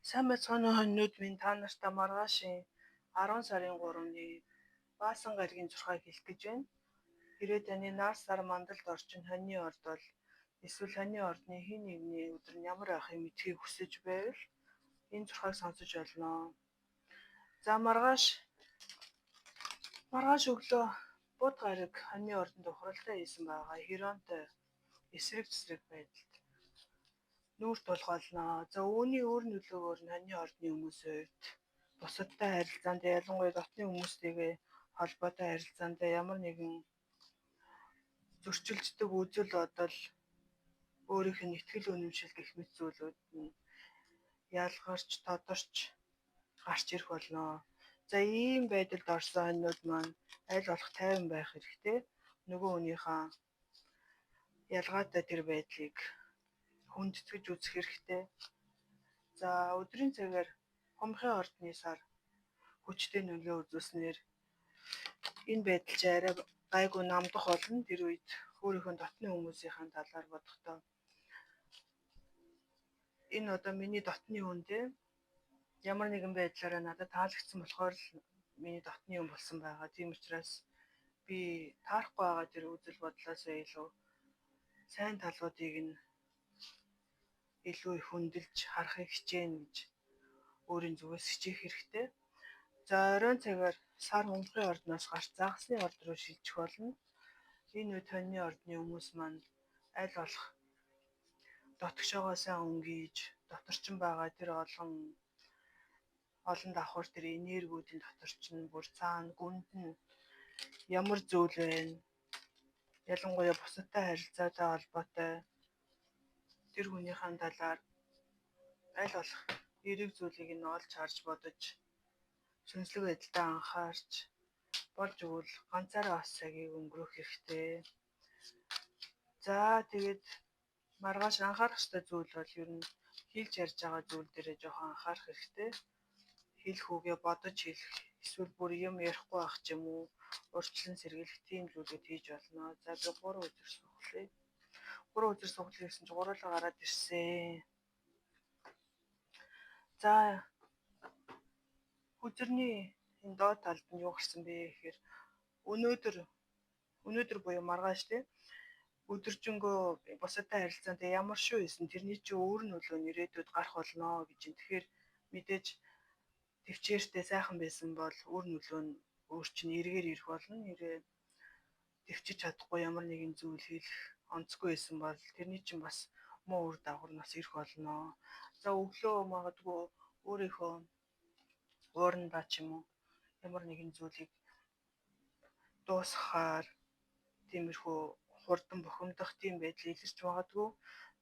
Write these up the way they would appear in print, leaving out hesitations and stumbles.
Сайн байцгаана уу хоньнууд минь, та нартай маргаашийн 10 сарын 3-ны Баасан гаригийн зурхаг хэлэх гэж байна. Хэрвээ таны нар сар мандалд орчин хоньны орд бол эсвэл хоньны ордны хэн нэгний өдөр нь ямар байхыг мэдхийг хүсэж байвал энэ зурхаг сонсож болно. За маргааш өглөө бут гариг хоньны ордонд ухралтай хийсэн байгаа. Хиронтой эсрэг цэсрэг байдалд нүүрт болох болно. За үүний өөр нөлөөгөөр нь хоньны ордны хүмүүсийн хувьд бусадтай харилцаанд, ялангуяа дотны хүмүүстэйгээ холбоотой харилцаанд ямар нэгэн зөрчилддөг үзэл бодол, өөрийнх нь итгэл үнэмшил гэх мэт зүйлүүд нь ялгарч, тодорч гарч ирэх болно. За ийм байдалд орсон хоньнууд маань аль болох тайван байх хэрэгтэй. Нөгөө хүнийхээ ялгаатай тэр байдлыг хүндэтгэж үзэх хэрэгтэй. За өдрийн цагаар хумхын ордны сар хүчтэй нөлөө үзүүлснээр энэ байдал чи арай гайгүй намдах болно. Тэр үед өөрийнхөө дотны хүмүүсийн талаар бодохдоо энэ одоо миний дотны хүн те ямар нэгэн байдлаараа надад таалагдсан болохоор л миний дотны хүн болсон байгаа. Тийм учраас би таарахгүй байгаа тэр үзэл бодлоосоо илүү сайн талуудыг нь илүү их хөндлөж харахыг хичээнэ гэж өөрийн зүгээс хичээх хэрэгтэй. За оройн цагаар сар хумхын ордноос гарч загасны орд руу шилжих болно. Энэ үед хоньны ордны хүмүүс маань аль болох дотгошоогоо сайн өнгийж, доторчин байгаа тэр олон давхар тэр энергиудын доторчин бүр цаана гүнд нь ямар зүйл байна? Ялангуяа бусадтай харилцаатай холбоотой тэр хүнийхэн талаар аль болох эерэг зүйлийг нь олж харж бодож сүнслэг байдалтай анхаарч болж өгвөл ганцаараа бас цагийг өнгөрөөх хэрэгтэй. За тэгээд маргааш анхаарах ёстой зүйл бол ер нь хэлж ярьж байгаа зүйл дээрээ жоохон анхаарах хэрэгтэй. Хэлэх үгээ бодож хэлэх, эсвэл бүр юм ярихгүй байх ч юм уу, урьдчилан сэргийлэх тийм зүйлүүд хийж болно. За би 3 өдөр суглая. 3 өдөр суглая гэсэн чинь 3-аа гараад ирсэн. За өдөрний энэ доод талд нь юу гарсан бэ гэхээр өнөөдөр буюу маргааш те өдөржингөө бусадтай харилцаанд ямар шүү байсан тэрний чинь өөр нөлөө нь ирээдүйд гарах болно гэж юм. Тэгэхээр мэдээж төвчээртэй сайхан байсан бол өөр нөлөө нь өөр чинь эргээр ирэх болно. Нэрээ төвчиж чадахгүй ямар нэгэн зүйл хийх онцгүй байсан бол тэрний чинь бас муу үр дагавар нас ирэх болно. За өглөө магадгүй өөрийнхөө уурандаа ч юм уу ямар нэгэн зүйлийг дуусгахаар тиймэрхүү хурдан бухимдах тийм байдал илэрч магадгүй.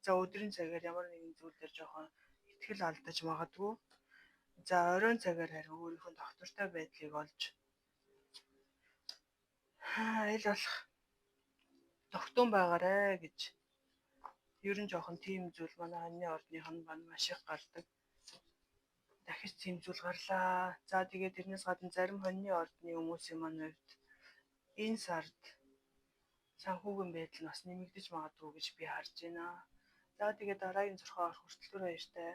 За өдрийн цагаар ямар нэгэн зүйл дээр жоохон ихтгэл алдаж магадгүй. За оройн цагаар харин өөрийнхөө доктортой байдлыг олж аль болох тогтун байгаарэ гэж ер нь жоохон тийм зүйл манай хоньны ордных нь маш их гардаг. Дахиж тийм зүйл гарлаа. За тэгээд тэрнээс гадна зарим хоньны ордны хүмүүсийн маань хувьд энэ сард санхүүгийн байдал бас нэмэгдэж магадгүй гэж би харж байна. За тэгээд дараагийн зурхаа орох хүртэл баяртай.